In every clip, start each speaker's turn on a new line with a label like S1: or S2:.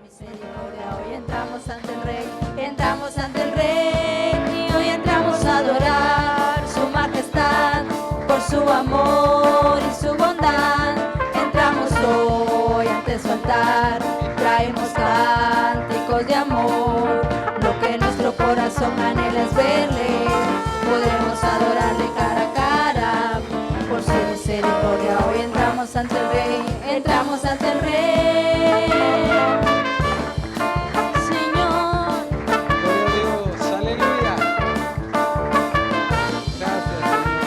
S1: misericordia. Hoy entramos ante el Rey, entramos ante el Rey y hoy entramos a adorar su majestad por su amor y su bondad. Entramos hoy ante su altar, traemos cánticos de amor. Lo que nuestro corazón anhela es verle, podremos adorarle cara a cara por su misericordia. Hoy entramos ante el Rey, entramos ante el Rey. Señor.
S2: Gloria a Dios, aleluya. Gracias, amén.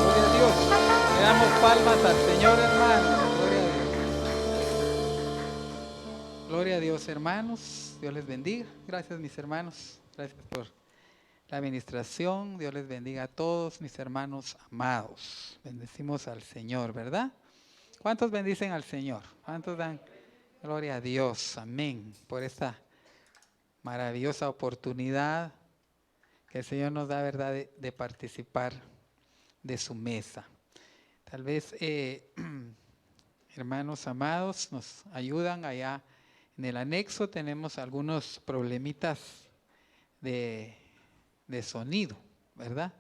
S2: Gloria a Dios. Le damos palmas al Señor, hermano. Gloria a Dios. Gloria a Dios, hermanos. Dios les bendiga. Gracias, mis hermanos. Gracias por la administración. Dios les bendiga a todos, mis hermanos amados. Bendecimos al Señor, ¿verdad? ¿Cuántos bendicen al Señor? ¿Cuántos dan gloria a Dios? Amén. Por esta maravillosa oportunidad que el Señor nos da, ¿verdad?, de participar de su mesa. Tal vez, hermanos amados, nos ayudan allá en el anexo. Tenemos algunos problemitas de sonido, ¿verdad?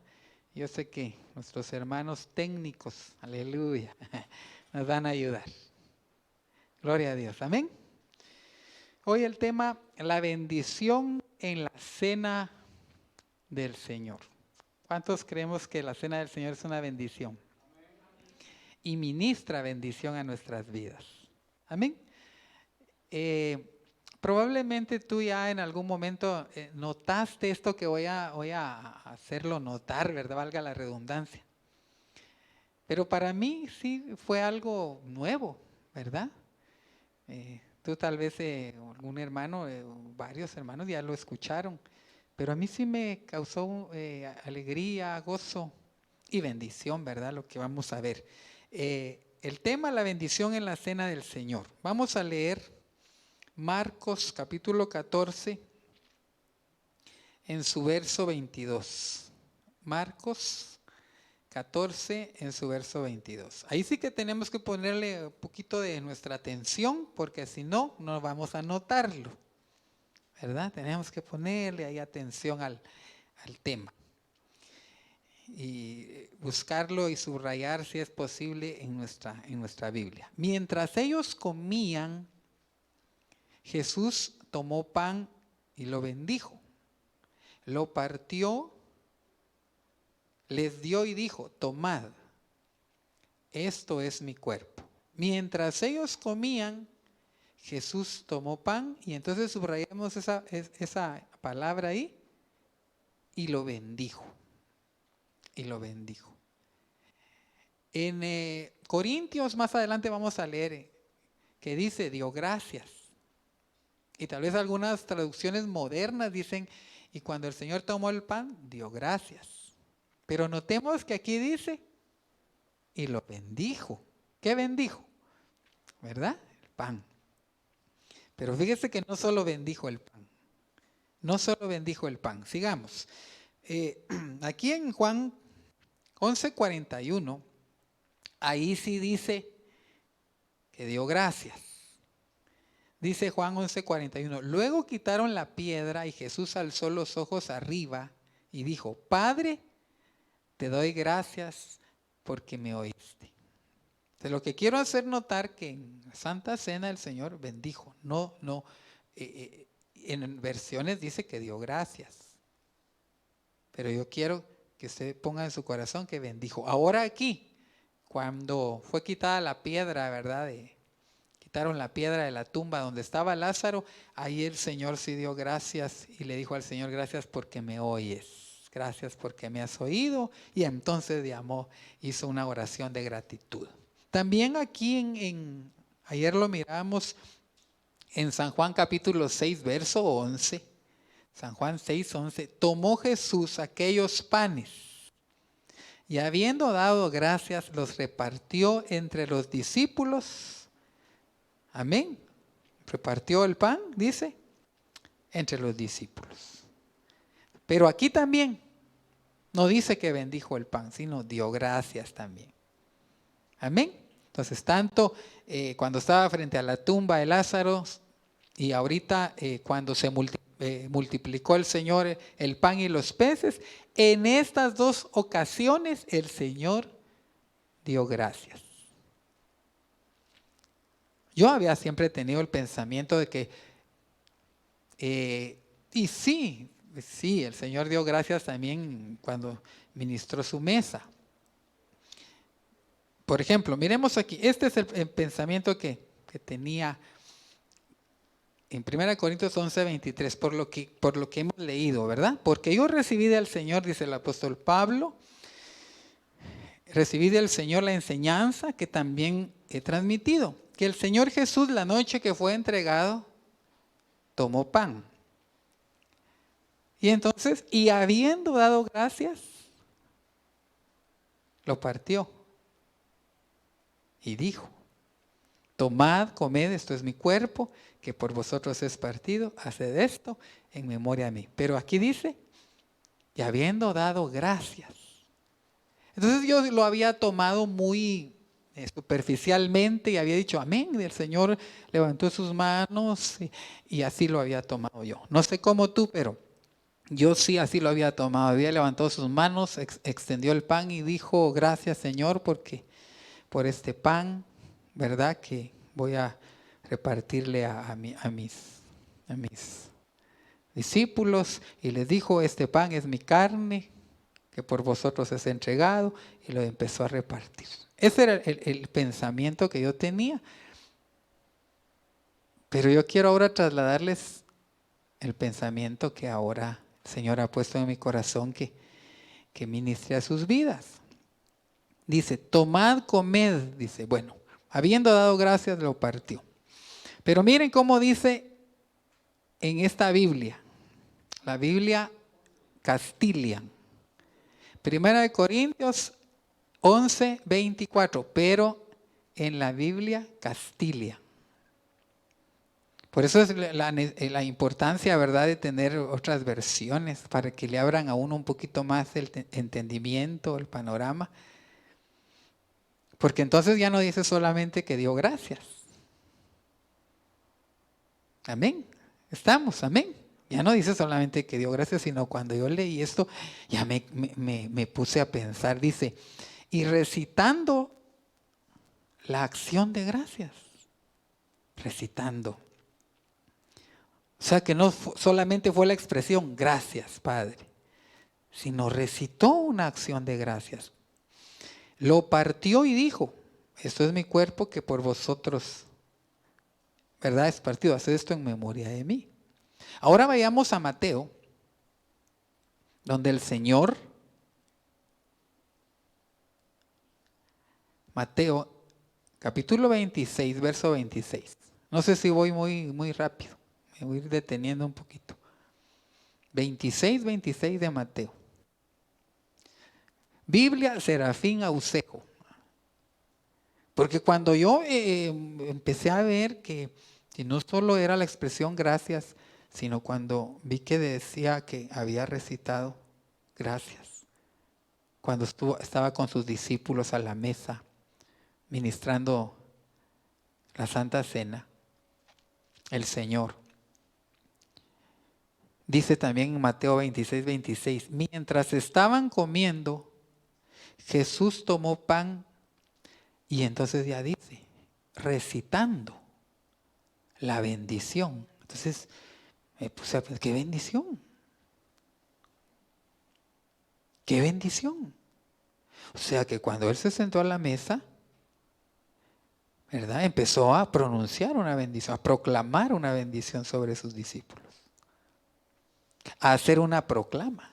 S2: Yo sé que nuestros hermanos técnicos, aleluya, nos van a ayudar. Gloria a Dios, amén. Hoy el tema, la bendición en la cena del Señor. ¿Cuántos creemos que la cena del Señor es una bendición? Y ministra bendición a nuestras vidas. Amén. Probablemente tú ya en algún momento notaste esto que voy a hacerlo notar, ¿verdad? Valga la redundancia. Pero para mí sí fue algo nuevo, ¿verdad? Tú tal vez algún hermano, varios hermanos ya lo escucharon, pero a mí sí me causó alegría, gozo y bendición, ¿verdad? Lo que vamos a ver. El tema, la bendición en la cena del Señor. Vamos a leer Marcos capítulo 14 en su verso 22. Marcos 14 en su verso 22. Ahí sí que tenemos que ponerle un poquito de nuestra atención, porque si no, no vamos a notarlo, ¿verdad? Tenemos que ponerle ahí atención al tema y buscarlo y subrayar si es posible en nuestra Biblia. Mientras ellos comían, Jesús tomó pan y lo bendijo, lo partió, les dio y dijo: tomad, esto es mi cuerpo. Mientras ellos comían, Jesús tomó pan, y entonces subrayamos esa palabra ahí, y lo bendijo. Y lo bendijo. En Corintios, más adelante vamos a leer que dice: dio gracias. Y tal vez algunas traducciones modernas dicen: y cuando el Señor tomó el pan, dio gracias. Pero notemos que aquí dice: y lo bendijo. ¿Qué bendijo? ¿Verdad? El pan. Pero fíjese que no solo bendijo el pan. No solo bendijo el pan. Sigamos. Aquí en Juan 11:41, ahí sí dice que dio gracias. Dice Juan 11:41, luego quitaron la piedra y Jesús alzó los ojos arriba y dijo: Padre, te doy gracias porque me oíste. Entonces, lo que quiero hacer notar que en la Santa Cena el Señor bendijo. En versiones dice que dio gracias. Pero yo quiero que usted ponga en su corazón que bendijo. Ahora aquí, cuando fue quitada la piedra, ¿verdad? Quitaron la piedra de la tumba donde estaba Lázaro, ahí el Señor sí dio gracias y le dijo al Señor: gracias porque me oyes, gracias porque me has oído. Y entonces hizo una oración de gratitud. También aquí ayer lo miramos en San Juan capítulo 6, verso 11. San Juan 6:11, tomó Jesús aquellos panes y habiendo dado gracias los repartió entre los discípulos Amén. Repartió el pan, dice, entre los discípulos. Pero aquí también no dice que bendijo el pan, sino dio gracias también. Amén. Entonces, tanto cuando estaba frente a la tumba de Lázaro y ahorita cuando se multiplicó el Señor el pan y los peces, en estas dos ocasiones el Señor dio gracias. Yo había siempre tenido el pensamiento de que, y sí, el Señor dio gracias también cuando ministró su mesa. Por ejemplo, miremos aquí, este es el pensamiento que tenía en 1 Corintios 11:23, por lo que hemos leído, ¿verdad? Porque yo recibí del Señor, dice el apóstol Pablo, recibí del Señor la enseñanza que también he transmitido, que el Señor Jesús la noche que fue entregado, tomó pan. Y entonces, y habiendo dado gracias, lo partió. Y dijo, tomad, comed, esto es mi cuerpo, que por vosotros es partido, haced esto en memoria de mí. Pero aquí dice, y habiendo dado gracias. Entonces yo lo había tomado muy superficialmente y había dicho amén, y el Señor levantó sus manos y así lo había tomado yo. No sé cómo tú, pero yo sí así lo había tomado. Había levantado sus manos, extendió el pan y dijo, gracias Señor, porque por este pan, ¿verdad? Que voy a repartirle a mis discípulos. Y les dijo, este pan es mi carne, que por vosotros es entregado. Y lo empezó a repartir. Ese era el pensamiento que yo tenía. Pero yo quiero ahora trasladarles el pensamiento que ahora el Señor ha puesto en mi corazón que ministre a sus vidas. Dice, tomad, comed, dice, bueno, habiendo dado gracias, lo partió. Pero miren cómo dice en esta Biblia, la Biblia Castilian, 1 Corintios 11:24, pero en la Biblia Castilian. Por eso es la importancia, ¿verdad?, de tener otras versiones para que le abran a uno un poquito más el entendimiento, el panorama. Porque entonces ya no dice solamente que dio gracias. Amén. Estamos, amén. Ya no dice solamente que dio gracias, sino cuando yo leí esto, ya me puse a pensar, dice, y recitando la acción de gracias. Recitando. O sea que no solamente fue la expresión, gracias Padre, sino recitó una acción de gracias. Lo partió y dijo, esto es mi cuerpo que por vosotros, ¿verdad?, es partido. Haced esto en memoria de mí. Ahora vayamos a Mateo, donde el Señor, Mateo capítulo 26, verso 26. No sé si voy muy rápido, me voy a ir deteniendo un poquito. 26 de Mateo. Biblia Serafín Aucejo. Porque cuando yo empecé a ver que no solo era la expresión gracias, sino cuando vi que decía que había recitado gracias, cuando estaba con sus discípulos a la mesa, ministrando la Santa Cena, el Señor. Dice también en Mateo 26:26, mientras estaban comiendo, Jesús tomó pan y entonces ya dice, recitando la bendición. Entonces me puse a pensar, ¿qué bendición? ¿Qué bendición? O sea que cuando Él se sentó a la mesa, ¿verdad?, empezó a pronunciar una bendición, a proclamar una bendición sobre sus discípulos, a hacer una proclama.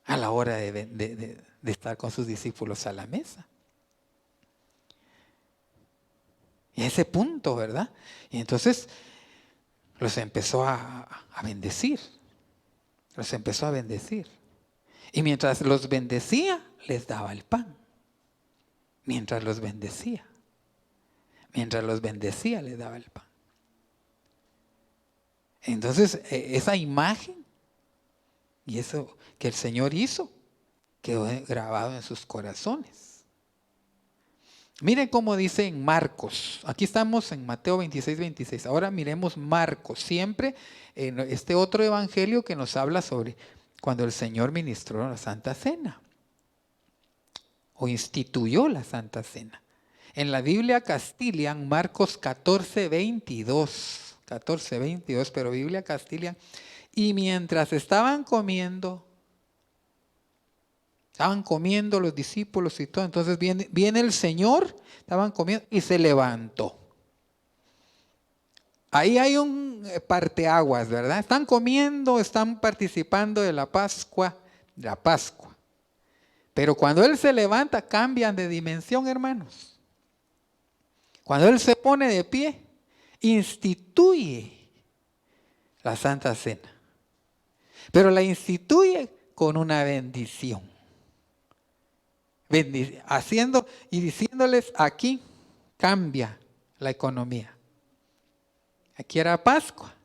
S2: A la hora de estar con sus discípulos a la mesa. Y a ese punto, ¿verdad? Y entonces los empezó a bendecir. Los empezó a bendecir. Y mientras los bendecía, les daba el pan. Mientras los bendecía. Mientras los bendecía, les daba el pan. Entonces, esa imagen y eso que el Señor hizo quedó grabado en sus corazones. Miren cómo dice en Marcos. Aquí estamos en Mateo 26, 26. Ahora miremos Marcos, siempre en este otro evangelio que nos habla sobre cuando el Señor ministró la Santa Cena o instituyó la Santa Cena. En la Biblia Castilian, Marcos 14, 22, pero Biblia Castilian. Y mientras estaban comiendo los discípulos y todo, entonces viene el Señor, estaban comiendo y se levantó. Ahí hay un parteaguas, ¿verdad? Están comiendo, están participando de la Pascua. Pero cuando Él se levanta, cambian de dimensión, hermanos. Cuando Él se pone de pie, instituye la Santa Cena. Pero la instituye con una bendición. Haciendo y diciéndoles, aquí cambia la economía. Aquí era Pascua.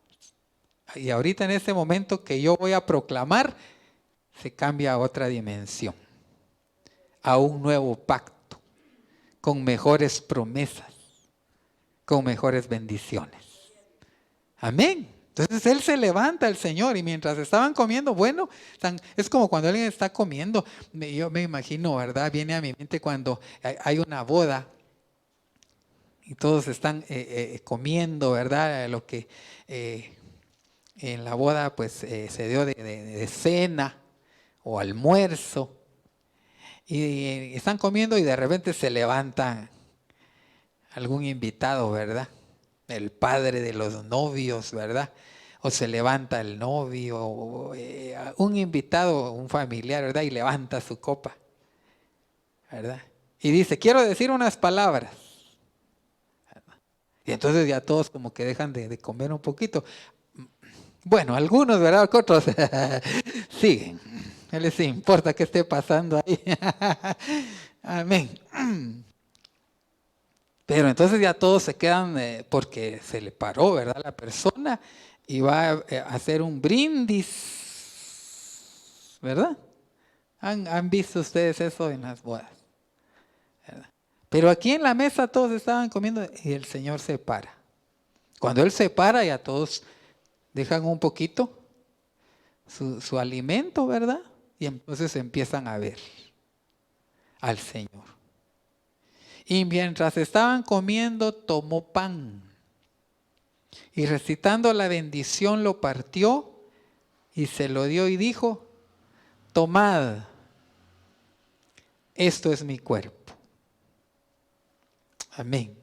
S2: Y ahorita en este momento que yo voy a proclamar, se cambia a otra dimensión. A un nuevo pacto. Con mejores promesas. Con mejores bendiciones. Amén. Entonces Él se levanta, el Señor, y mientras estaban comiendo, bueno, es como cuando alguien está comiendo, yo me imagino, ¿verdad? Viene a mi mente cuando hay una boda y todos están comiendo, ¿verdad? Lo que en la boda pues se dio de cena o almuerzo, y están comiendo y de repente se levanta algún invitado, ¿verdad? El padre de los novios, ¿verdad? O se levanta el novio, o, un invitado, un familiar, ¿verdad? Y levanta su copa, ¿verdad? Y dice, quiero decir unas palabras. Y entonces ya todos como que dejan de comer un poquito. Bueno, algunos, ¿verdad? Otros siguen. No les importa qué esté pasando ahí. Amén. Pero entonces ya todos se quedan porque se le paró, ¿verdad? La persona y va a hacer un brindis, ¿verdad? ¿Han visto ustedes eso en las bodas? ¿Verdad? Pero aquí en la mesa todos estaban comiendo y el Señor se para. Cuando Él se para ya todos dejan un poquito su alimento, ¿verdad? Y entonces empiezan a ver al Señor. Y mientras estaban comiendo, tomó pan. Y recitando la bendición lo partió y se lo dio y dijo, tomad, esto es mi cuerpo. Amén.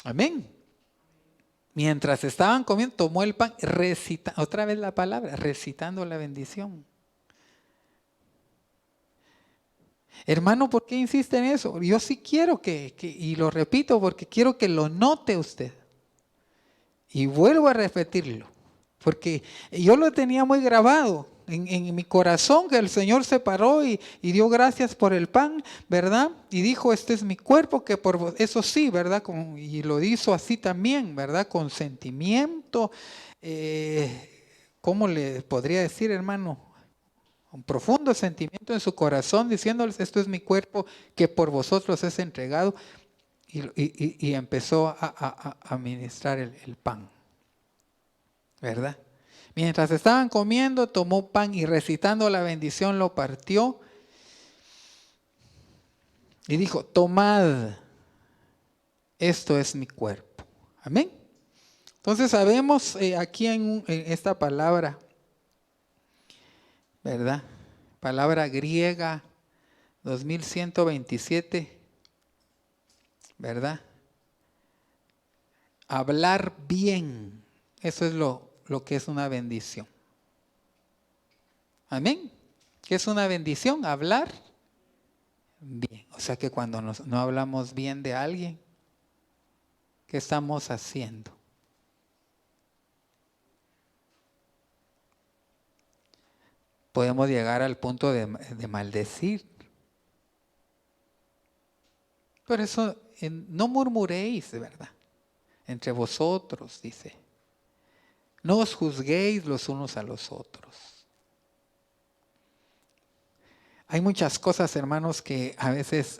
S2: Amén. Mientras estaban comiendo, tomó el pan, otra vez la palabra, recitando la bendición. Hermano, ¿por qué insiste en eso? Yo sí quiero y lo repito porque quiero que lo note usted. Y vuelvo a repetirlo, porque yo lo tenía muy grabado en mi corazón, que el Señor se paró y dio gracias por el pan, ¿verdad? Y dijo, este es mi cuerpo, que por vos, eso sí, ¿verdad? Y lo hizo así también, ¿verdad? Con sentimiento, ¿cómo le podría decir, hermano? Un profundo sentimiento en su corazón, diciéndoles, esto es mi cuerpo que por vosotros es entregado. Y empezó a ministrar el pan, ¿verdad? Mientras estaban comiendo, tomó pan y recitando la bendición lo partió. Y dijo, tomad, esto es mi cuerpo. Amén. Entonces sabemos aquí en esta palabra, ¿verdad? Palabra griega 2127, ¿verdad? Hablar bien, eso es lo que es una bendición. Amén. ¿Qué es una bendición? Hablar bien. O sea que cuando no hablamos bien de alguien, ¿qué estamos haciendo? Podemos llegar al punto de maldecir. Por eso no murmuréis, ¿verdad? Entre vosotros, dice. No os juzguéis los unos a los otros. Hay muchas cosas, hermanos, que a veces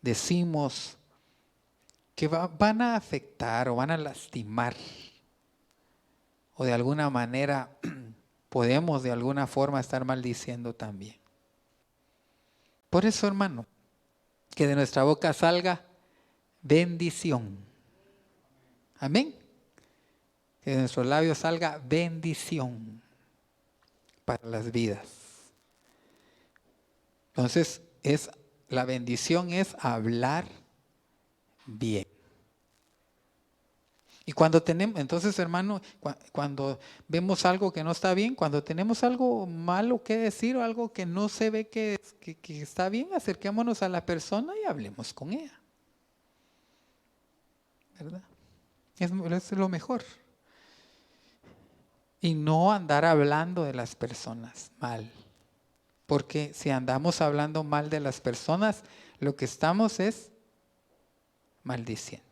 S2: decimos que van a afectar o van a lastimar. O de alguna manera podemos de alguna forma estar maldiciendo también. Por eso, hermano, que de nuestra boca salga bendición. Amén. Que de nuestros labios salga bendición para las vidas. Entonces, la bendición es hablar bien. Y cuando tenemos, entonces, hermano, cuando vemos algo que no está bien, cuando tenemos algo malo que decir o algo que no se ve que está bien, acerquémonos a la persona y hablemos con ella. ¿Verdad? Es lo mejor. Y no andar hablando de las personas mal. Porque si andamos hablando mal de las personas, lo que estamos es maldiciendo.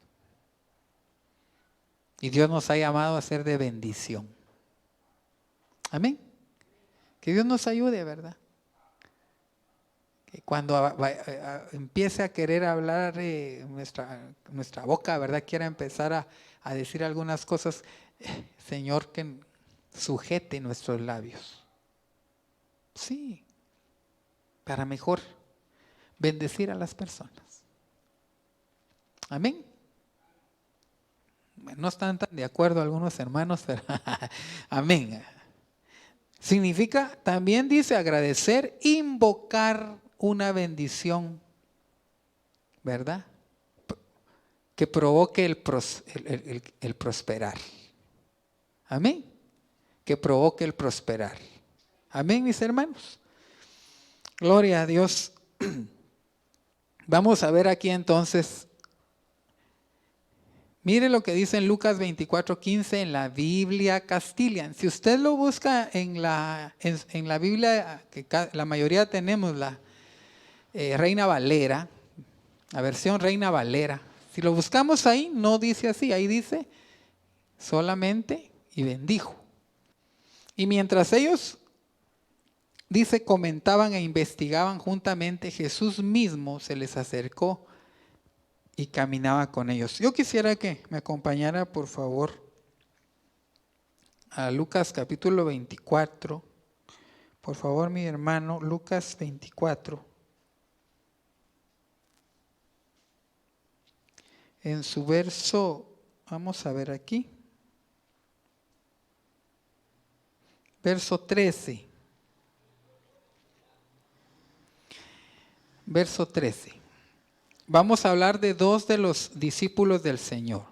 S2: Y Dios nos ha llamado a ser de bendición. Amén. Que Dios nos ayude, ¿verdad? Que cuando empiece a querer hablar nuestra boca, ¿verdad? Quiera empezar a decir algunas cosas, Señor, que sujete nuestros labios. Sí, para mejor bendecir a las personas. Amén. No están tan de acuerdo algunos hermanos, pero amén. Significa, también dice agradecer, invocar una bendición, ¿verdad? Que provoque el prosperar. Amén. Que provoque el prosperar. Amén, mis hermanos. Gloria a Dios. Vamos a ver aquí entonces. Mire lo que dice en Lucas 24:15 en la Biblia Castilian. Si usted lo busca en la Biblia, que la mayoría tenemos la Reina Valera, la versión Reina Valera. Si lo buscamos ahí, no dice así, ahí dice solamente y bendijo. Y mientras ellos, dice, comentaban e investigaban juntamente, Jesús mismo se les acercó y caminaba con ellos. Yo quisiera que me acompañara, por favor, a Lucas capítulo 24. Por favor, mi hermano, Lucas 24. En su verso, vamos a ver aquí, verso 13. Verso 13. Vamos a hablar de dos de los discípulos del Señor.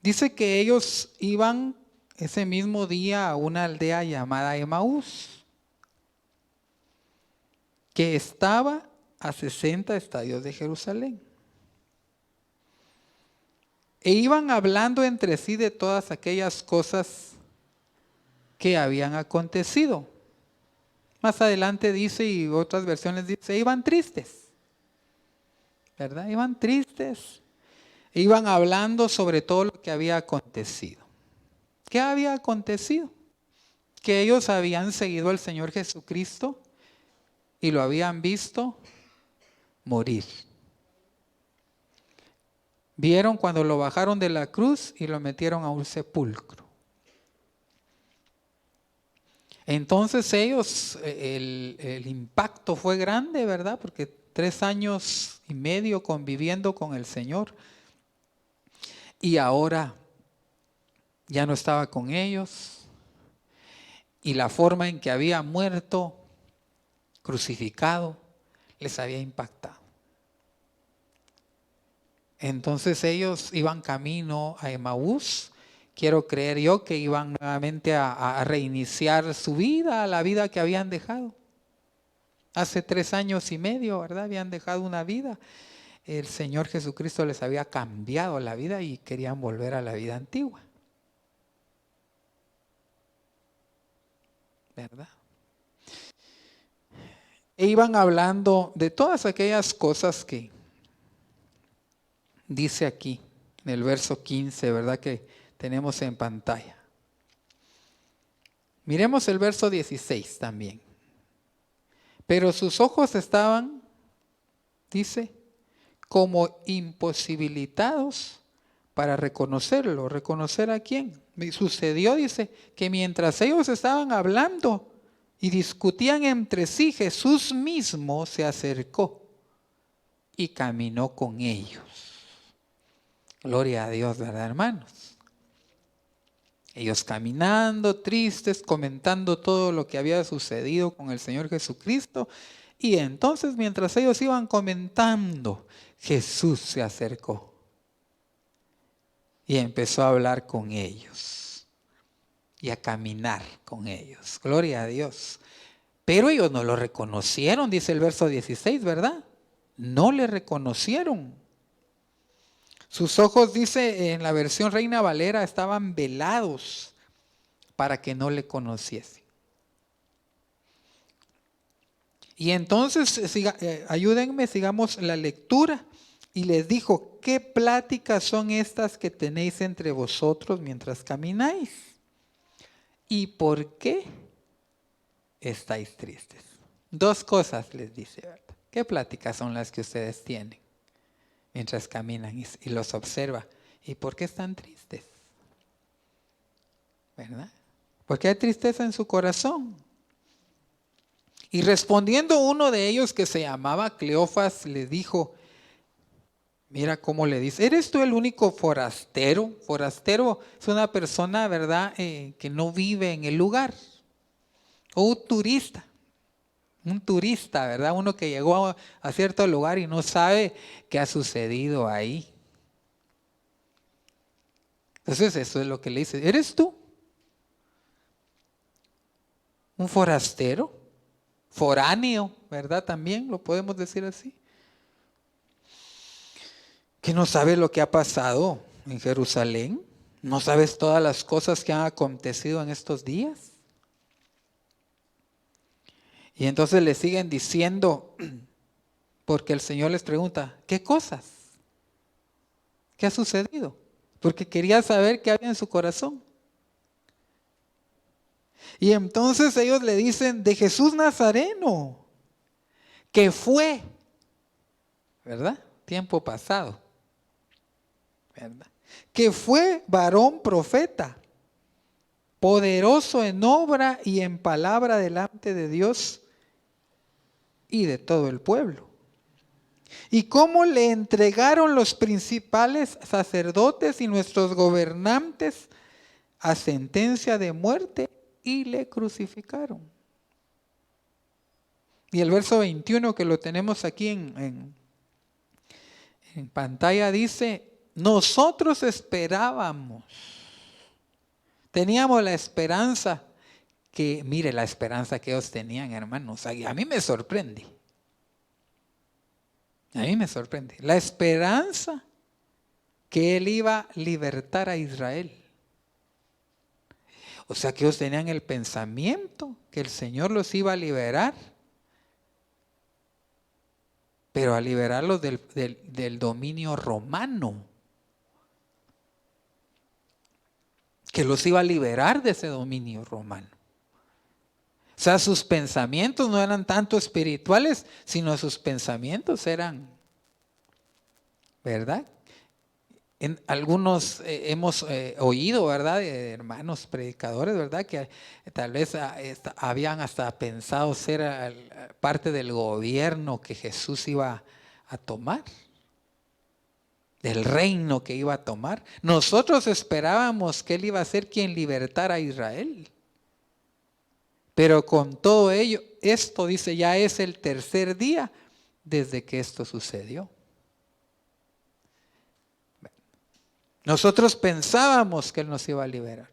S2: Dice que ellos iban ese mismo día a una aldea llamada Emaús, que estaba a 60 estadios de Jerusalén. E iban hablando entre sí de todas aquellas cosas que habían acontecido. Más adelante dice, y otras versiones dice, iban tristes. ¿Verdad? Iban tristes. Iban hablando sobre todo lo que había acontecido. ¿Qué había acontecido? Que ellos habían seguido al Señor Jesucristo y lo habían visto morir. Vieron cuando lo bajaron de la cruz y lo metieron a un sepulcro. Entonces ellos, el impacto fue grande, ¿verdad? Porque 3 años y medio conviviendo con el Señor. Y ahora ya no estaba con ellos. Y la forma en que había muerto, crucificado, les había impactado. Entonces ellos iban camino a Emaús. Quiero creer yo que iban nuevamente a reiniciar su vida, la vida que habían dejado. Hace 3 años y medio, ¿verdad? Habían dejado una vida. El Señor Jesucristo les había cambiado la vida y querían volver a la vida antigua. ¿Verdad? E iban hablando de todas aquellas cosas que dice aquí, en el verso 15, ¿verdad? Que tenemos en pantalla. Miremos el verso 16 también. Pero sus ojos estaban, dice, como imposibilitados para reconocerlo. ¿Reconocer a quién? Y sucedió, dice, que mientras ellos estaban hablando y discutían entre sí, Jesús mismo se acercó y caminó con ellos. Gloria a Dios, ¿verdad, hermanos? Ellos caminando, tristes, comentando todo lo que había sucedido con el Señor Jesucristo. Y entonces, mientras ellos iban comentando, Jesús se acercó y empezó a hablar con ellos y a caminar con ellos. Gloria a Dios. Pero ellos no lo reconocieron, dice el verso 16, ¿verdad? No le reconocieron. Sus ojos, dice en la versión Reina Valera, estaban velados para que no le conociesen. Y entonces, ayúdenme, sigamos la lectura. Y les dijo, ¿qué pláticas son estas que tenéis entre vosotros mientras camináis? ¿Y por qué estáis tristes? Dos cosas les dice, ¿verdad? ¿Qué pláticas son las que ustedes tienen mientras caminan y los observa? ¿Y por qué están tristes? ¿Verdad? ¿Por qué hay tristeza en su corazón? Y respondiendo uno de ellos que se llamaba Cleofas, le dijo, mira cómo le dice, ¿eres tú el único forastero? Forastero es una persona, ¿verdad?, que no vive en el lugar. O un turista, ¿verdad? Uno que llegó a cierto lugar y no sabe qué ha sucedido ahí. Entonces eso es lo que le dice, ¿eres tú un forastero? Foráneo, ¿verdad? También lo podemos decir así. Que no sabes lo que ha pasado en Jerusalén, no sabes todas las cosas que han acontecido en estos días. Y entonces le siguen diciendo, porque el Señor les pregunta, ¿qué cosas? ¿Qué ha sucedido? Porque quería saber qué había en su corazón. Y entonces ellos le dicen, de Jesús Nazareno, que fue, ¿verdad? Tiempo pasado. ¿Verdad? Que fue varón profeta, poderoso en obra y en palabra delante de Dios y de todo el pueblo. Y cómo le entregaron los principales sacerdotes y nuestros gobernantes a sentencia de muerte y le crucificaron. Y el verso 21 que lo tenemos aquí en pantalla dice, nosotros esperábamos, teníamos la esperanza que, mire la esperanza que ellos tenían, hermanos, a mí me sorprende. A mí me sorprende. La esperanza que Él iba a libertar a Israel. O sea que ellos tenían el pensamiento que el Señor los iba a liberar, pero a liberarlos del dominio romano. Que los iba a liberar de ese dominio romano. O sea, sus pensamientos no eran tanto espirituales, sino sus pensamientos eran, ¿verdad? Algunos hemos oído, ¿verdad?, de hermanos predicadores, ¿verdad?, que tal vez habían hasta pensado ser parte del gobierno que Jesús iba a tomar, del reino que iba a tomar. Nosotros esperábamos que Él iba a ser quien libertara a Israel. Pero con todo ello, esto dice, ya es el tercer día desde que esto sucedió. Nosotros pensábamos que Él nos iba a liberar.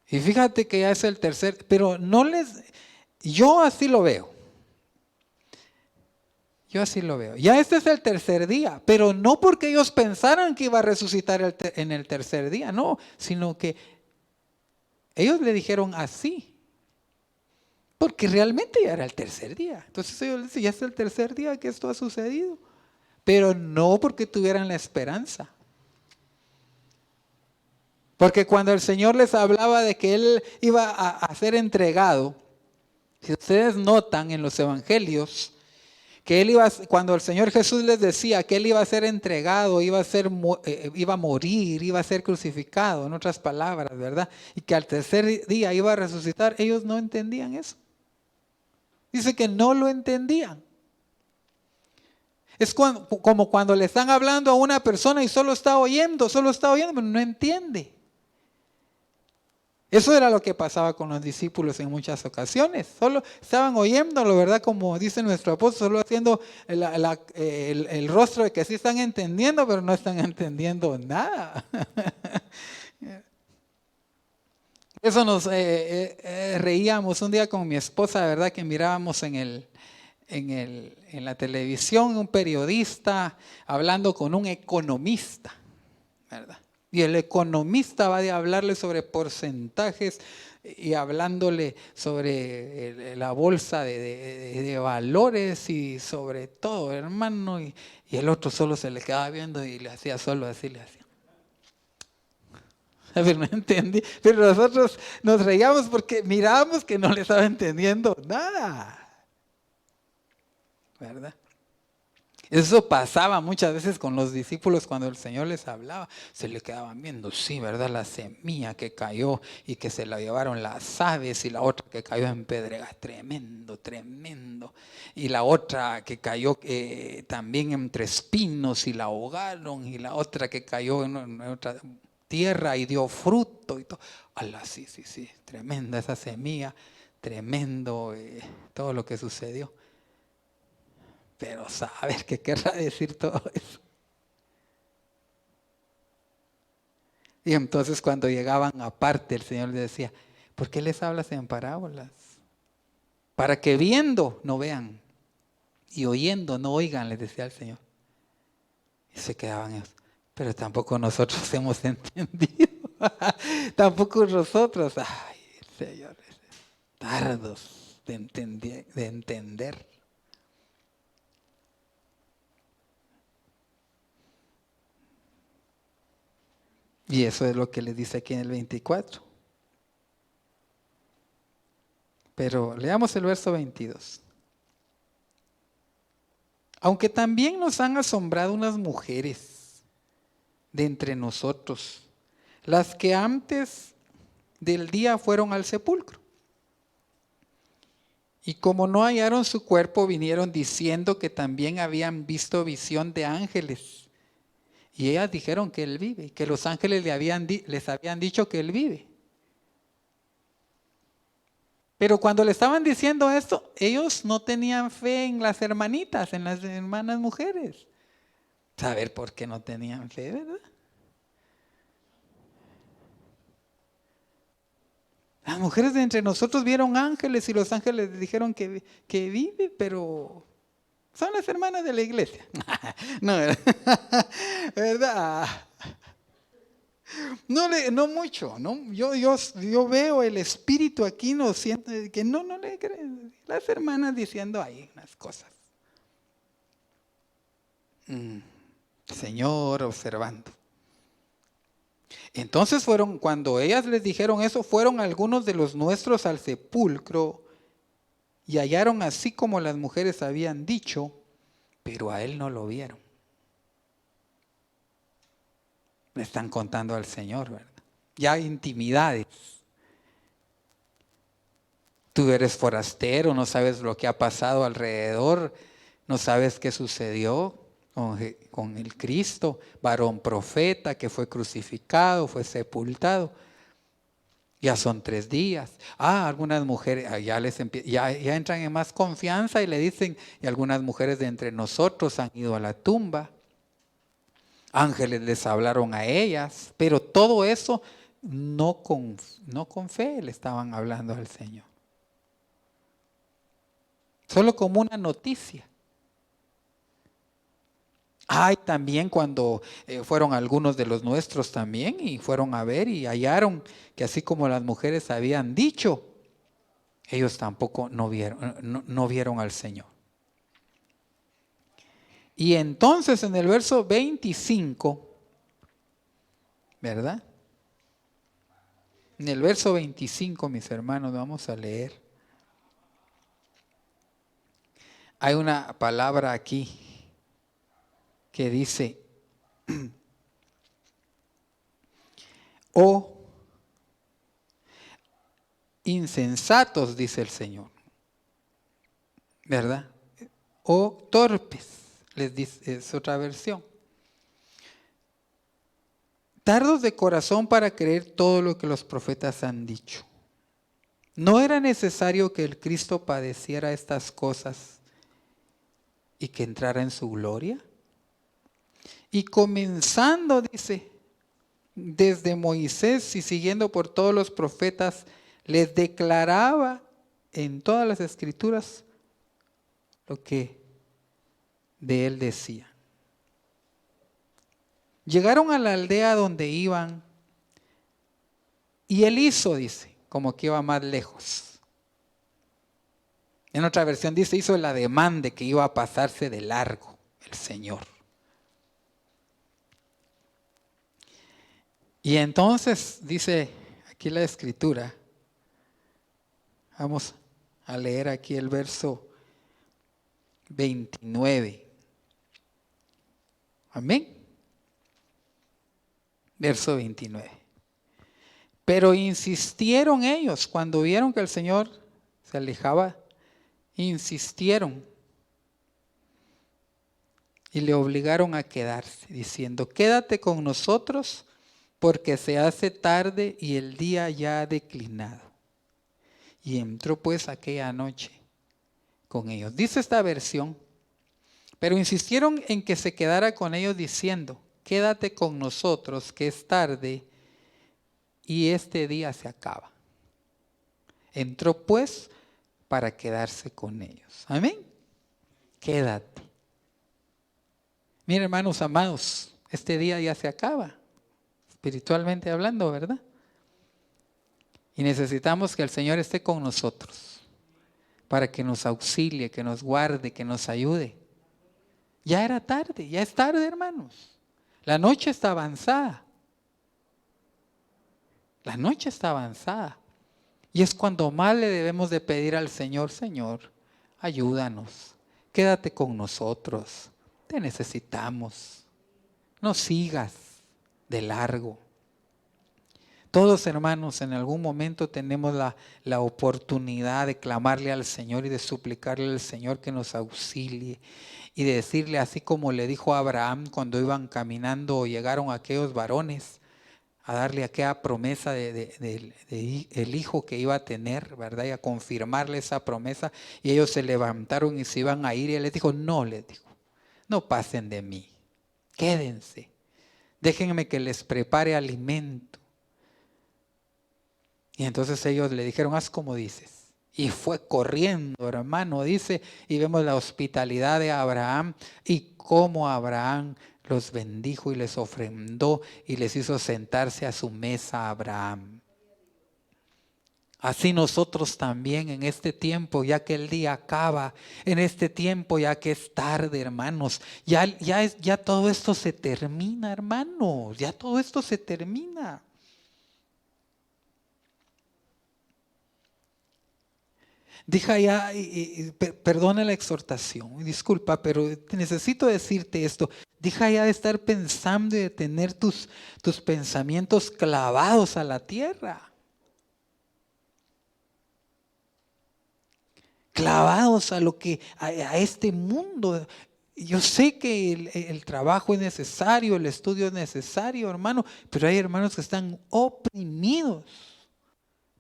S2: Y fíjate que ya es el tercer, pero yo así lo veo. Yo así lo veo. Ya este es el tercer día, pero no porque ellos pensaran que iba a resucitar en el tercer día, no, sino que ellos le dijeron así. Porque realmente ya era el tercer día. Entonces ellos dicen, ya es el tercer día que esto ha sucedido. Pero no porque tuvieran la esperanza. Porque cuando el Señor les hablaba de que Él iba a ser entregado, si ustedes notan en los evangelios, que Él cuando el Señor Jesús les decía que Él iba a ser entregado, iba a morir, iba a ser crucificado, en otras palabras, ¿verdad? Y que al tercer día iba a resucitar, ellos no entendían eso. Dice que no lo entendían. Es como cuando le están hablando a una persona y solo está oyendo, pero no entiende. Eso era lo que pasaba con los discípulos en muchas ocasiones. Solo estaban oyéndolo, ¿verdad? Como dice nuestro apóstol, solo haciendo el rostro de que sí están entendiendo, pero no están entendiendo nada. Eso nos reíamos un día con mi esposa, ¿verdad? Que mirábamos en la televisión un periodista hablando con un economista, ¿verdad? Y el economista va a hablarle sobre porcentajes y hablándole sobre la bolsa de valores y sobre todo, hermano. Y el otro solo se le quedaba viendo y le hacía solo así, le hacía. Pero no entendí. Pero nosotros nos reíamos porque mirábamos que no le estaba entendiendo nada. ¿Verdad? Eso pasaba muchas veces con los discípulos cuando el Señor les hablaba. Se le quedaban viendo, sí, ¿verdad? La semilla que cayó y que se la llevaron las aves y la otra que cayó en pedregas. Tremendo, tremendo. Y la otra que cayó también entre espinos y la ahogaron. Y la otra que cayó en otra tierra y dio fruto y todo. ¡Hala! Sí, tremenda esa semilla. Tremendo todo lo que sucedió. Pero saber qué querrá decir todo eso. Y entonces cuando llegaban aparte, el Señor les decía, ¿por qué les hablas en parábolas? Para que viendo no vean y oyendo no oigan, les decía el Señor. Y se quedaban ellos. Pero tampoco nosotros hemos entendido. Tampoco nosotros. Ay, Señor, tardos de entender. Y eso es lo que le dice aquí en el 24. Pero leamos el verso 22. Aunque también nos han asombrado unas mujeres de entre nosotros, las que antes del día fueron al sepulcro. Y como no hallaron su cuerpo, vinieron diciendo que también habían visto visión de ángeles. Y ellas dijeron que Él vive, que los ángeles les habían dicho que Él vive. Pero cuando le estaban diciendo esto, ellos no tenían fe en las hermanitas, en las hermanas mujeres. Saber por qué no tenían fe, ¿verdad? Las mujeres de entre nosotros vieron ángeles y los ángeles les dijeron que vive, pero son las hermanas de la iglesia. No, ¿verdad? No mucho, ¿no? Yo veo el espíritu aquí, no siento que no le creen. Las hermanas diciendo ahí unas cosas. Señor, observando. Entonces cuando ellas les dijeron eso, fueron algunos de los nuestros al sepulcro y hallaron así como las mujeres habían dicho, pero a Él no lo vieron. Le están contando al Señor, ¿verdad? Ya hay intimidades. Tú eres forastero, no sabes lo que ha pasado alrededor, no sabes qué sucedió con el Cristo, varón profeta que fue crucificado, fue sepultado. Ya son 3 días. Algunas mujeres ya entran en más confianza y le dicen, y algunas mujeres de entre nosotros han ido a la tumba. Ángeles les hablaron a ellas, pero todo eso no con fe le estaban hablando al Señor. Solo como una noticia. También cuando fueron algunos de los nuestros también y fueron a ver y hallaron que así como las mujeres habían dicho, ellos tampoco no vieron al Señor. Y entonces en el verso 25, ¿verdad? En el verso 25, mis hermanos, vamos a leer. Hay una palabra aquí que dice, oh insensatos, dice el Señor, ¿verdad? O torpes, les dice, es otra versión. Tardos de corazón para creer todo lo que los profetas han dicho. ¿No era necesario que el Cristo padeciera estas cosas y que entrara en su gloria? Y comenzando, dice, desde Moisés y siguiendo por todos los profetas, les declaraba en todas las escrituras lo que de él decía. Llegaron a la aldea donde iban y él hizo, dice, como que iba más lejos. En otra versión dice, hizo el ademán de que iba a pasarse de largo el Señor. Y entonces dice aquí la escritura, vamos a leer aquí el verso 29. Amén. Verso 29. Pero insistieron ellos, cuando vieron que el Señor se alejaba, insistieron y le obligaron a quedarse, diciendo, quédate con nosotros porque se hace tarde y el día ya ha declinado. Y entró pues aquella noche con ellos. Dice esta versión, pero insistieron en que se quedara con ellos diciendo, quédate con nosotros que es tarde y este día se acaba. Entró pues para quedarse con ellos. Amén. Quédate. Miren, hermanos amados, este día ya se acaba, espiritualmente hablando, ¿verdad? Y necesitamos que el Señor esté con nosotros para que nos auxilie, que nos guarde, que nos ayude. Ya era tarde, ya es tarde, hermanos. La noche está avanzada. La noche está avanzada. Y es cuando más le debemos de pedir al Señor, Señor, ayúdanos, quédate con nosotros, te necesitamos, no sigas de largo. Todos, hermanos, en algún momento tenemos la oportunidad de clamarle al Señor y de suplicarle al Señor que nos auxilie y de decirle, así como le dijo a Abraham cuando iban caminando o llegaron aquellos varones a darle aquella promesa del hijo que iba a tener, ¿verdad? Y a confirmarle esa promesa, y ellos se levantaron y se iban a ir y él les dijo, no pasen de mí, quédense, déjenme que les prepare alimento. Y entonces ellos le dijeron, haz como dices. Y fue corriendo, hermano, dice, y vemos la hospitalidad de Abraham y cómo Abraham los bendijo y les ofrendó y les hizo sentarse a su mesa a Abraham. Así nosotros también en este tiempo, ya que el día acaba, en este tiempo ya que es tarde, hermanos, ya todo esto se termina, hermanos, ya todo esto se termina. Dije allá, perdona la exhortación, disculpa, pero necesito decirte esto. Deja ya de estar pensando y de tener tus pensamientos clavados a la tierra. Clavados a este mundo. Yo sé que el trabajo es necesario, el estudio es necesario, hermano, pero hay hermanos que están oprimidos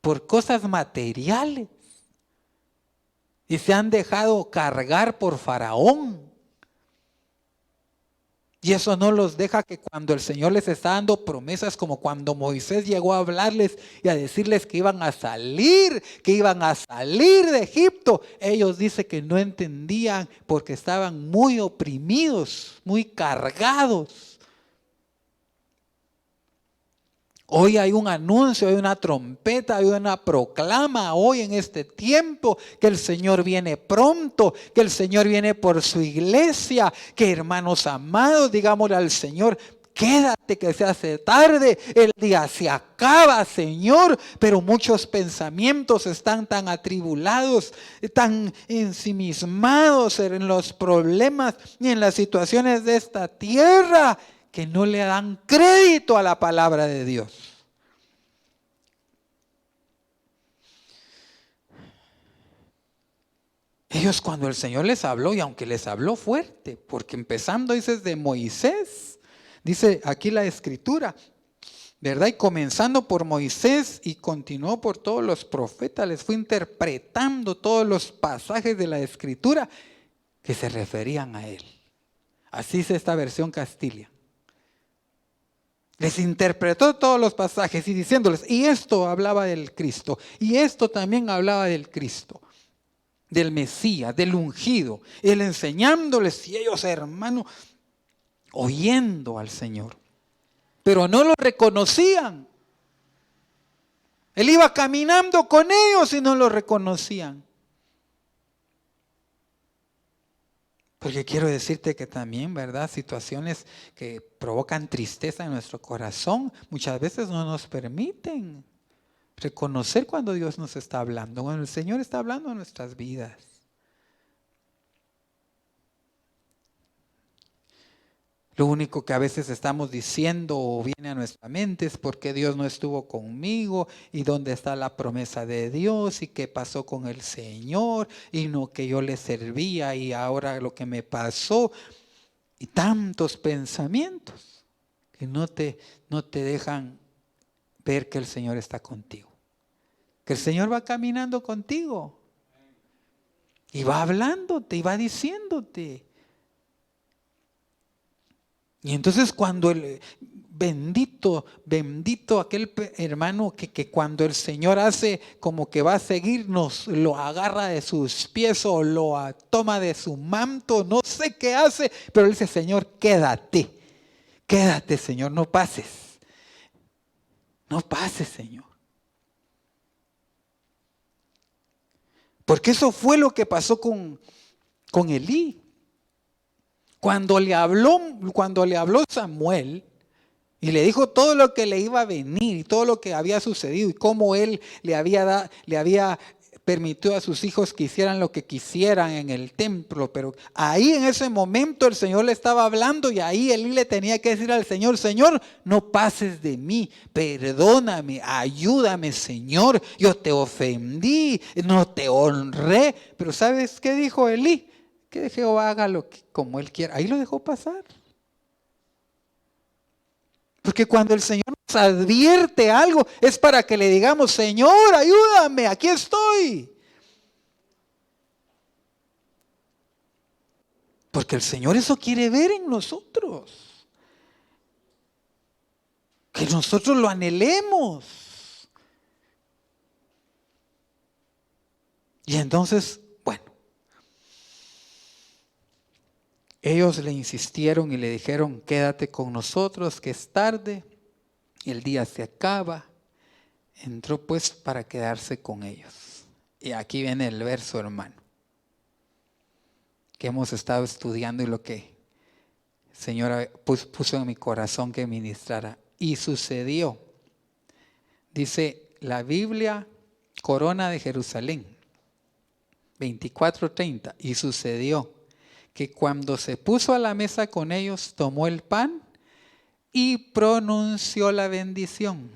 S2: por cosas materiales. Y se han dejado cargar por Faraón. Y eso no los deja que cuando el Señor les está dando promesas, como cuando Moisés llegó a hablarles y a decirles que iban a salir de Egipto, ellos dicen que no entendían porque estaban muy oprimidos, muy cargados. Hoy hay un anuncio, hay una trompeta, hay una proclama hoy en este tiempo que el Señor viene pronto, que el Señor viene por su iglesia, que hermanos amados, digámosle al Señor, quédate que se hace tarde, el día se acaba, Señor, pero muchos pensamientos están tan atribulados, tan ensimismados en los problemas y en las situaciones de esta tierra, que no le dan crédito a la palabra de Dios. Ellos cuando el Señor les habló, y aunque les habló fuerte, porque empezando dice de Moisés, dice aquí la escritura, ¿verdad? Y comenzando por Moisés y continuó por todos los profetas, les fue interpretando todos los pasajes de la escritura que se referían a él. Así es esta versión Castilla. Les interpretó todos los pasajes y diciéndoles, y esto hablaba del Cristo, y esto también hablaba del Cristo, del Mesías, del ungido. Él enseñándoles y ellos, hermanos, oyendo al Señor. Pero no lo reconocían. Él iba caminando con ellos y no lo reconocían. Porque quiero decirte que también, ¿verdad? Situaciones que provocan tristeza en nuestro corazón muchas veces no nos permiten reconocer cuando Dios nos está hablando, cuando el Señor está hablando en nuestras vidas. Lo único que a veces estamos diciendo o viene a nuestra mente es porque Dios no estuvo conmigo y dónde está la promesa de Dios y qué pasó con el Señor y no que yo le servía y ahora lo que me pasó. Y tantos pensamientos que no te dejan ver que el Señor está contigo. Que el Señor va caminando contigo y va hablándote y va diciéndote. Y entonces cuando el bendito aquel hermano que cuando el Señor hace como que va a seguirnos, lo agarra de sus pies o lo toma de su manto, no sé qué hace, pero él dice, Señor, quédate, Señor, no pases, Señor. Porque eso fue lo que pasó con Elí. Cuando le habló Samuel y le dijo todo lo que le iba a venir y todo lo que había sucedido y cómo él le había permitido a sus hijos que hicieran lo que quisieran en el templo, pero ahí en ese momento el Señor le estaba hablando y ahí Elí le tenía que decir al Señor, Señor, no pases de mí, perdóname, ayúdame, Señor, yo te ofendí, no te honré, pero ¿sabes qué dijo Elí? Que Jehová haga como Él quiera. Ahí lo dejó pasar. Porque cuando el Señor nos advierte algo, es para que le digamos, Señor, ayúdame, aquí estoy. Porque el Señor eso quiere ver en nosotros. Que nosotros lo anhelemos. Y entonces, ellos le insistieron y le dijeron, quédate con nosotros, que es tarde, el día se acaba. Entró pues para quedarse con ellos. Y aquí viene el verso, hermano, que hemos estado estudiando y lo que el Señor puso en mi corazón que ministrara. Y sucedió, dice la Biblia, Corona de Jerusalén, 24:30, y sucedió que cuando se puso a la mesa con ellos, tomó el pan y pronunció la bendición.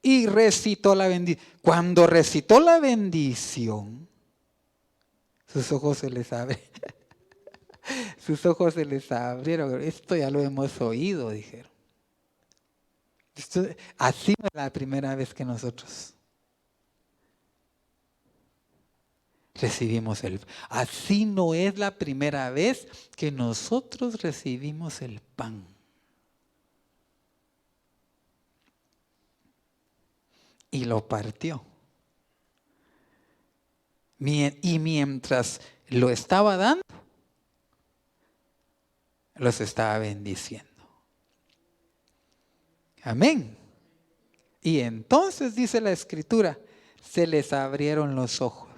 S2: Y recitó la bendición. Cuando recitó la bendición, sus ojos se les abrieron. Sus ojos se les abrieron. Esto ya lo hemos oído, dijeron. Así no es la primera vez que nosotros recibimos así no es la primera vez que nosotros recibimos el pan. Y lo partió. Y mientras lo estaba dando, los estaba bendiciendo. Amén. Y entonces dice la Escritura, se les abrieron los ojos.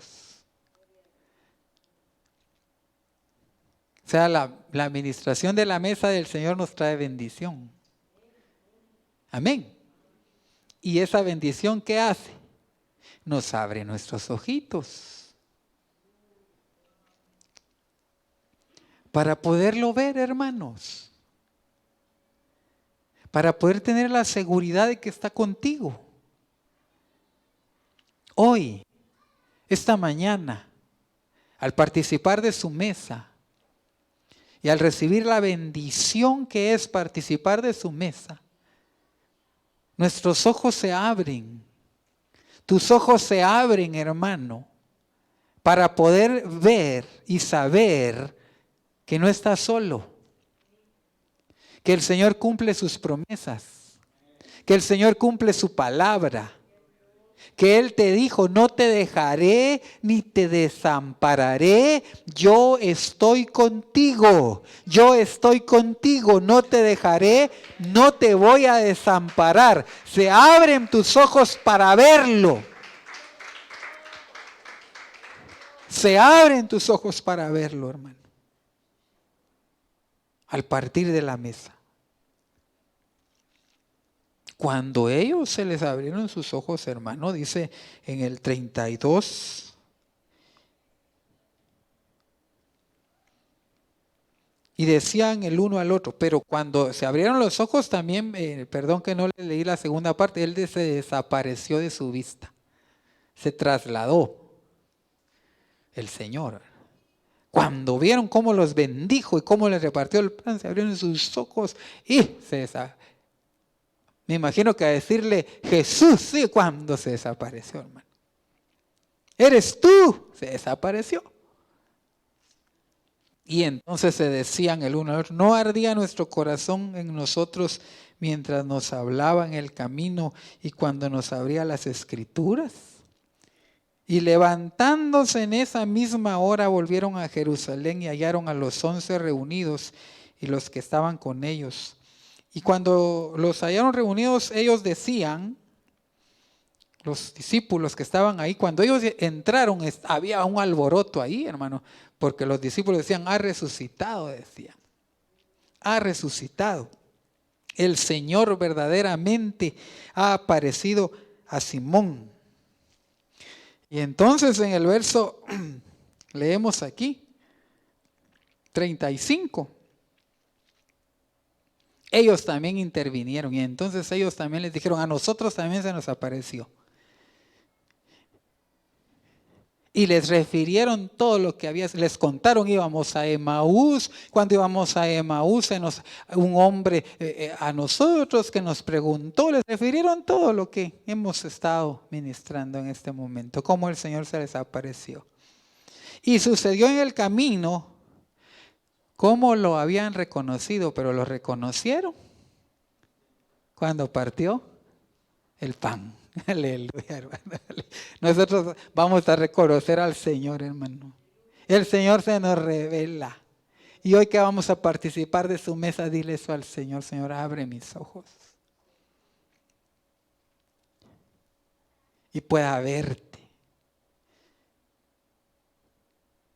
S2: O sea, la administración de la mesa del Señor nos trae bendición. Amén. Y esa bendición, ¿qué hace? Nos abre nuestros ojitos. Para poderlo ver, hermanos. Para poder tener la seguridad de que está contigo. Hoy, esta mañana, al participar de su mesa y al recibir la bendición que es participar de su mesa, nuestros ojos se abren. Tus ojos se abren, hermano, para poder ver y saber que no estás solo. Que el Señor cumple sus promesas. Que el Señor cumple su palabra. Que Él te dijo, no te dejaré ni te desampararé. Yo estoy contigo. Yo estoy contigo. No te dejaré, no te voy a desamparar. Se abren tus ojos para verlo. Se abren tus ojos para verlo, hermano. Al partir de la mesa. Cuando ellos se les abrieron sus ojos, hermano, dice en el 32, y decían el uno al otro, pero cuando se abrieron los ojos también, perdón que no le leí la segunda parte, él se desapareció de su vista, se trasladó el Señor. Cuando vieron cómo los bendijo y cómo les repartió el pan, se abrieron sus ojos y se desapareció. Me imagino que a decirle, Jesús, sí, cuando se desapareció, hermano. Eres tú, se desapareció. Y entonces se decían el uno al otro, no ardía nuestro corazón en nosotros mientras nos hablaba en el camino y cuando nos abría las Escrituras. Y levantándose en esa misma hora volvieron a Jerusalén y hallaron a los 11 reunidos y los que estaban con ellos. Y cuando los hallaron reunidos, ellos decían, los discípulos que estaban ahí, cuando ellos entraron, había un alboroto ahí, hermano, porque los discípulos decían, ha resucitado, decían. Ha resucitado. El Señor verdaderamente ha aparecido a Simón. Y entonces en el verso, leemos aquí, 35. Ellos también intervinieron y entonces ellos también les dijeron, a nosotros también se nos apareció. Y les refirieron todo lo que había, les contaron, íbamos a Emaús, cuando íbamos a Emaús, un hombre a nosotros que nos preguntó, les refirieron todo lo que hemos estado ministrando en este momento, cómo el Señor se les apareció. Y sucedió en el camino, cómo lo habían reconocido, pero lo reconocieron cuando partió el pan. Aleluya, hermano. Nosotros vamos a reconocer al Señor, hermano. El Señor se nos revela. Y hoy que vamos a participar de su mesa, dile eso al Señor. Señor, abre mis ojos. Y pueda verte.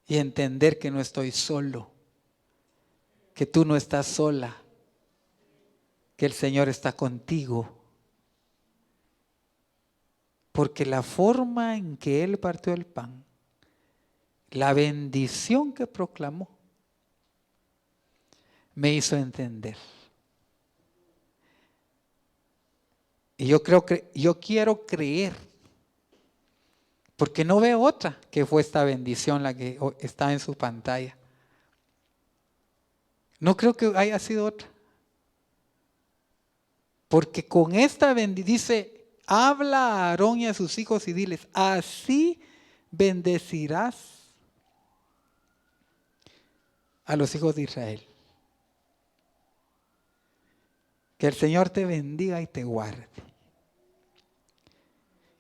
S2: Y entender que no estoy solo. Que tú no estás sola. Que el Señor está contigo. Porque la forma en que Él partió el pan, la bendición que proclamó, me hizo entender. Y yo quiero creer, porque no veo otra que fue esta bendición la que está en su pantalla. No creo que haya sido otra. Porque con esta bendición dice, habla a Aarón y a sus hijos y diles, así bendecirás a los hijos de Israel. Que el Señor te bendiga y te guarde.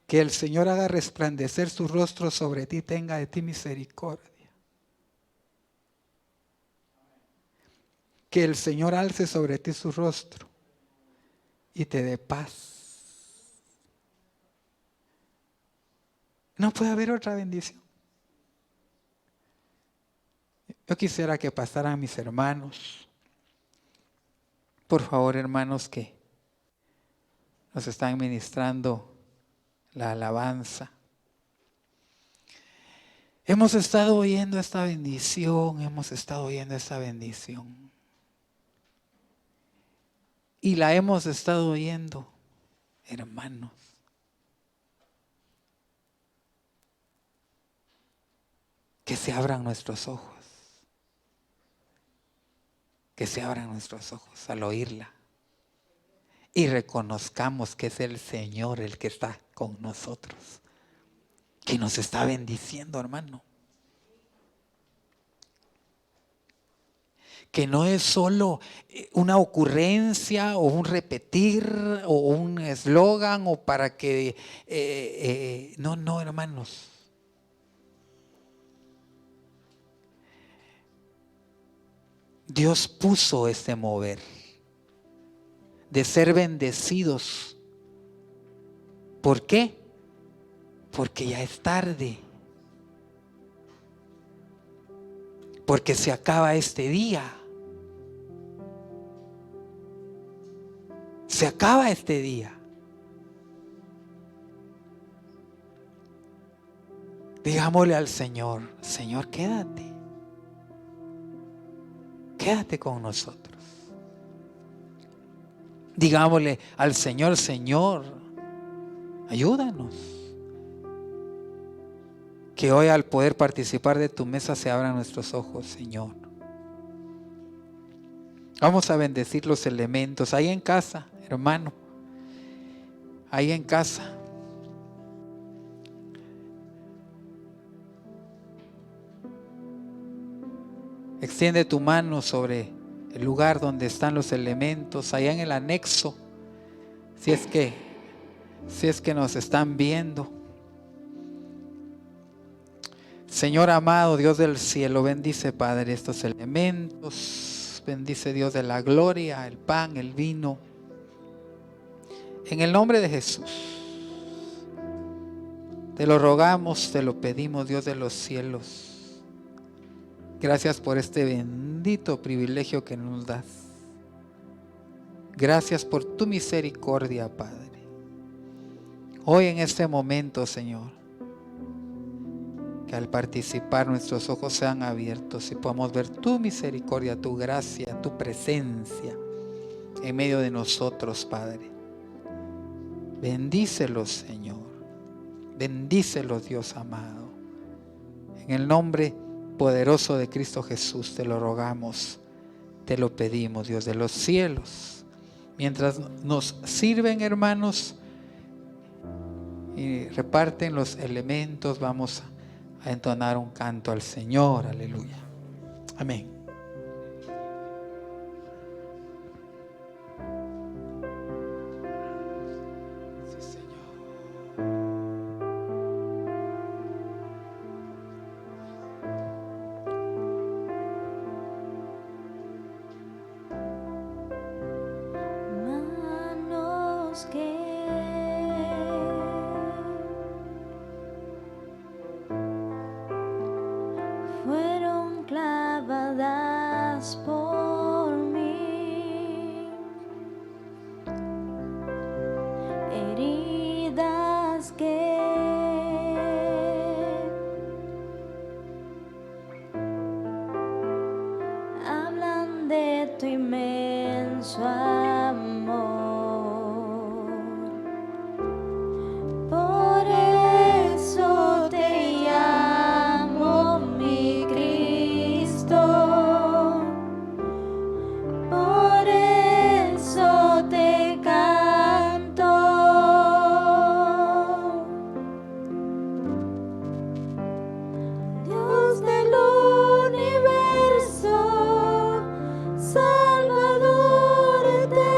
S2: Que el Señor haga resplandecer su rostro sobre ti, tenga de ti misericordia. Que el Señor alce sobre ti su rostro y te dé paz. No puede haber otra bendición. Yo quisiera que pasaran mis hermanos. Por favor, hermanos que nos están ministrando la alabanza. Hemos estado oyendo esta bendición, Y la hemos estado oyendo, hermanos. Que se abran nuestros ojos. Que se abran nuestros ojos al oírla. Y reconozcamos que es el Señor el que está con nosotros. Que nos está bendiciendo, hermano. Que no es solo una ocurrencia o un repetir o un eslogan o para que... no, hermanos. Dios puso este mover de ser bendecidos. ¿Por qué? Porque ya es tarde. Porque se acaba este día. Se acaba este día. Digámosle al Señor, Señor, quédate. Quédate con nosotros. Digámosle al Señor, Señor, ayúdanos. Que hoy al poder participar de tu mesa se abran nuestros ojos, Señor. Vamos a bendecir los elementos. Ahí en casa, hermano. Ahí en casa. Extiende tu mano sobre el lugar donde están los elementos, allá en el anexo, si es que nos están viendo. Señor amado, Dios del cielo, bendice, Padre, estos elementos, bendice, Dios de la gloria, el pan, el vino, en el nombre de Jesús. Te lo rogamos, te lo pedimos, Dios de los cielos. Gracias por este bendito privilegio que nos das. Gracias por tu misericordia, Padre. Hoy en este momento, Señor, que al participar nuestros ojos sean abiertos y podamos ver tu misericordia, tu gracia, tu presencia en medio de nosotros, Padre. Bendícelos, Señor. Bendícelos, Dios amado. En el nombre poderoso de Cristo Jesús te lo rogamos, te lo pedimos, Dios de los cielos. Mientras nos sirven, hermanos, y reparten los elementos, vamos a entonar un canto al Señor. Aleluya. Amén.
S1: Fueron clavadas por mí, heridas que hablan de tu inmenso amor. Por eso te llamo mi Cristo, por eso te canto. Dios del universo, Salvador eterno.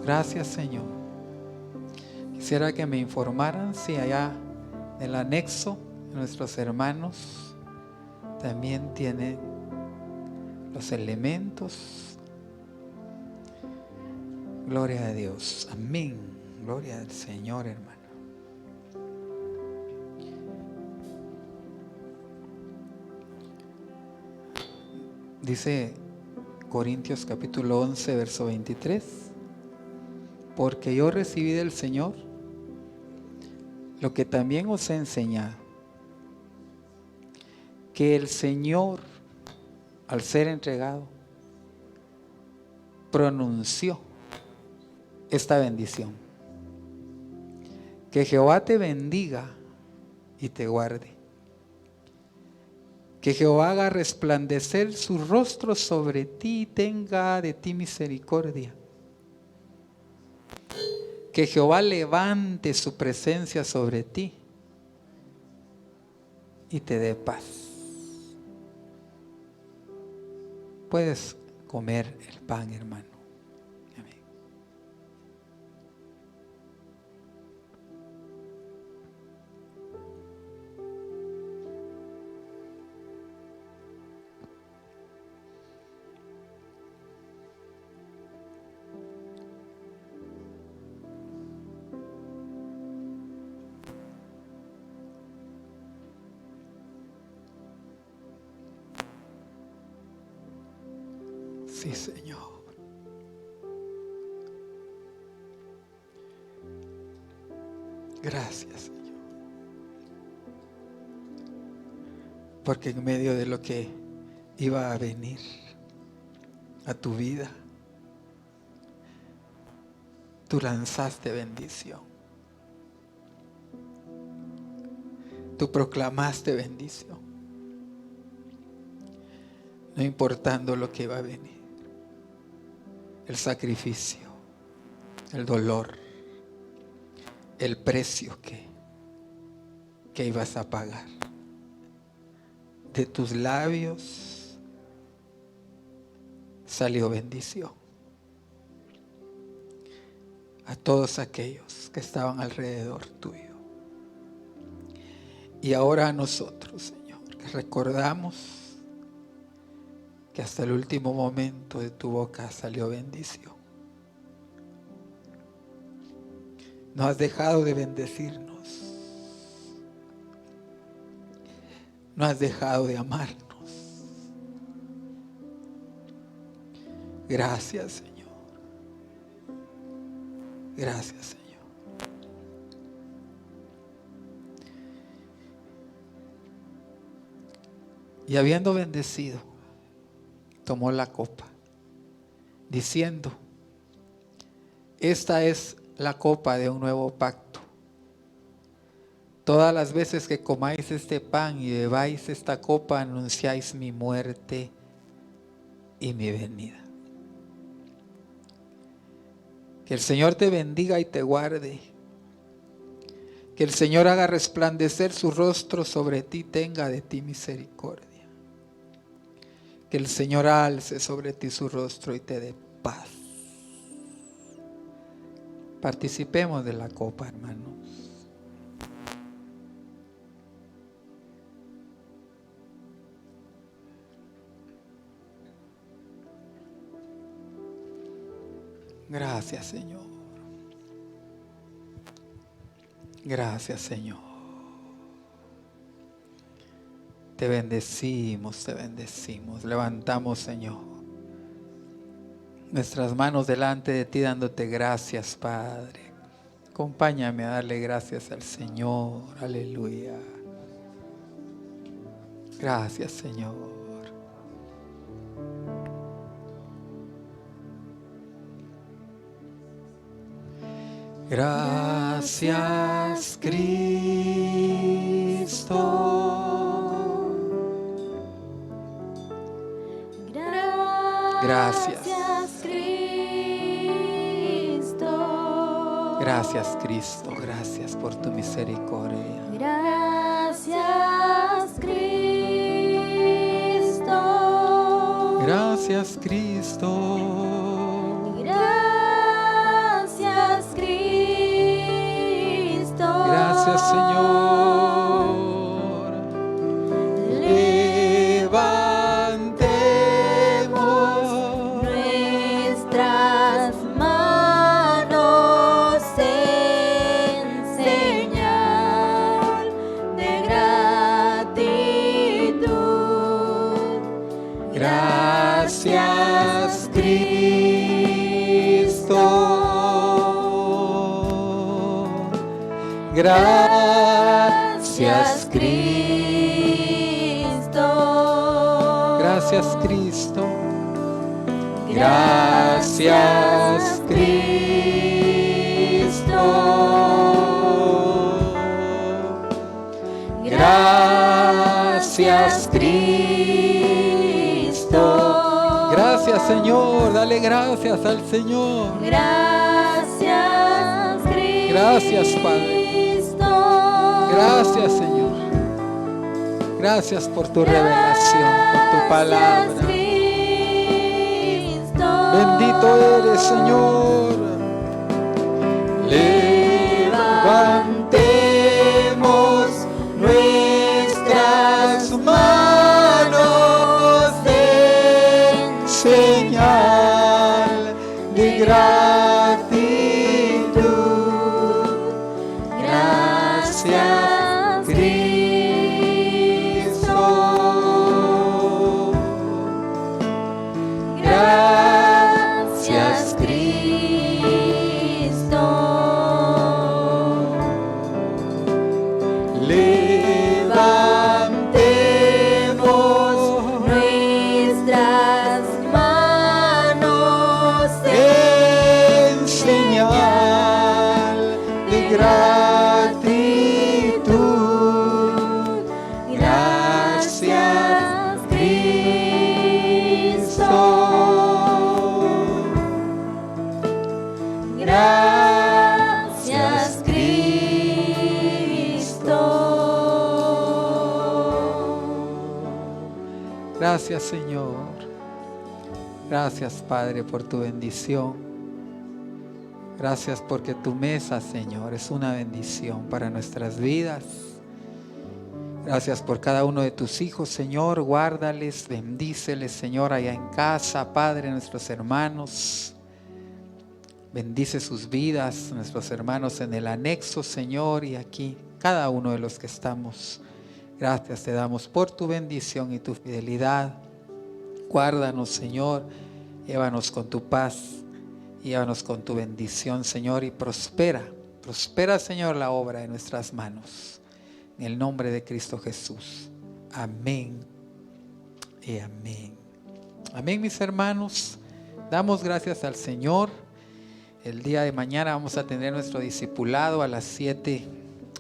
S2: Gracias, Señor. Quisiera que me informaran si allá en el anexo nuestros hermanos también tienen los elementos. Gloria a Dios. Amén. Gloria al Señor, hermano. Dice Corintios capítulo 11, verso 23. Porque yo recibí del Señor lo que también os he enseñado, que el Señor, al ser entregado, pronunció esta bendición: que Jehová te bendiga y te guarde, que Jehová haga resplandecer su rostro sobre ti y tenga de ti misericordia, que Jehová levante su presencia sobre ti y te dé paz. Puedes comer el pan, hermano. Amén. Sí, Señor. Gracias, Señor. Porque en medio de lo que iba a venir a tu vida, tú lanzaste bendición. Tú proclamaste bendición. No importando lo que iba a venir. El sacrificio, el dolor, el precio que ibas a pagar. De tus labios salió bendición a todos aquellos que estaban alrededor tuyo. Y ahora a nosotros, Señor, que recordamos que hasta el último momento de tu boca salió bendición. No has dejado de bendecirnos. No has dejado de amarnos. Gracias, Señor. Gracias, Señor. Y habiendo bendecido, tomó la copa, diciendo: esta es la copa de un nuevo pacto. Todas las veces que comáis este pan y bebáis esta copa, anunciáis mi muerte y mi venida. Que el Señor te bendiga y te guarde. Que el Señor haga resplandecer su rostro sobre ti, tenga de ti misericordia. Que el Señor alce sobre ti su rostro y te dé paz. Participemos de la copa, hermanos. Gracias, Señor. Gracias, Señor. Te bendecimos, te bendecimos. Levantamos, Señor, nuestras manos delante de ti dándote gracias, Padre. Acompáñame a darle gracias al Señor. Aleluya. Gracias, Señor. Gracias, Cristo. Gracias. Gracias, Cristo. Gracias por tu misericordia.
S1: Gracias, Cristo.
S2: Gracias, Cristo.
S1: Gracias,
S2: Señor. Levantemos
S1: nuestras manos en señal de gratitud.
S2: gracias, Cristo. Gracias,
S1: Cristo.
S2: Gracias, Cristo. Gracias, Cristo. Gracias, Cristo. Gracias, Señor. Dale gracias al Señor.
S1: Gracias, Cristo.
S2: Gracias, Padre. Gracias, Señor. Gracias por tu revelación, por tu palabra. Bendito eres, Señor. Levantemos nuestras manos en señal de gratitud. Gracias, Cristo. Gracias, Cristo. Levantemos
S1: Nuestras manos
S2: en señal de gratitud. Gracias, Cristo. Gracias, Cristo. Gracias, Señor. Gracias, Padre, por tu bendición. Gracias porque tu mesa, Señor, es una bendición para nuestras vidas. Gracias por cada uno de tus hijos, Señor. Guárdales, bendíceles, Señor, allá en casa, Padre, nuestros hermanos. Bendice sus vidas, nuestros hermanos en el anexo, Señor, y aquí, cada uno de los que estamos. Gracias te damos por tu bendición y tu fidelidad. Guárdanos, Señor. Llévanos con tu paz. Llévanos con tu bendición, Señor, y prospera. Prospera, Señor, la obra de nuestras manos. En el nombre de Cristo Jesús. Amén y amén. Amén, mis hermanos. Damos gracias al Señor. El día de mañana vamos a tener nuestro discipulado a las 7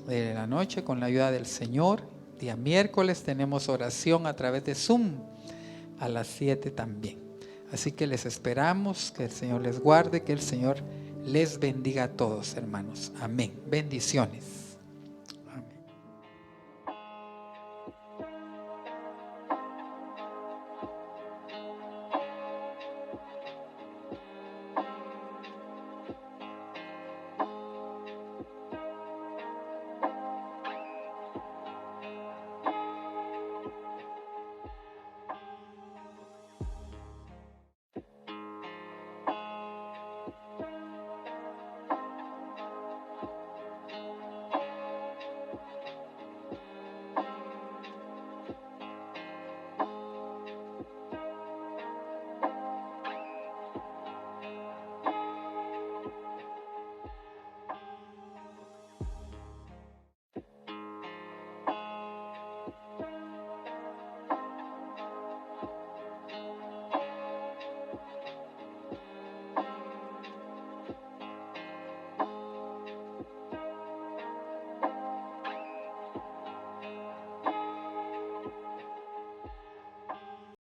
S2: de la noche con la ayuda del Señor. Día miércoles tenemos oración a través de Zoom a las 7 también. Así que les esperamos, que el Señor les guarde, que el Señor les bendiga a todos, hermanos. Amén. Bendiciones.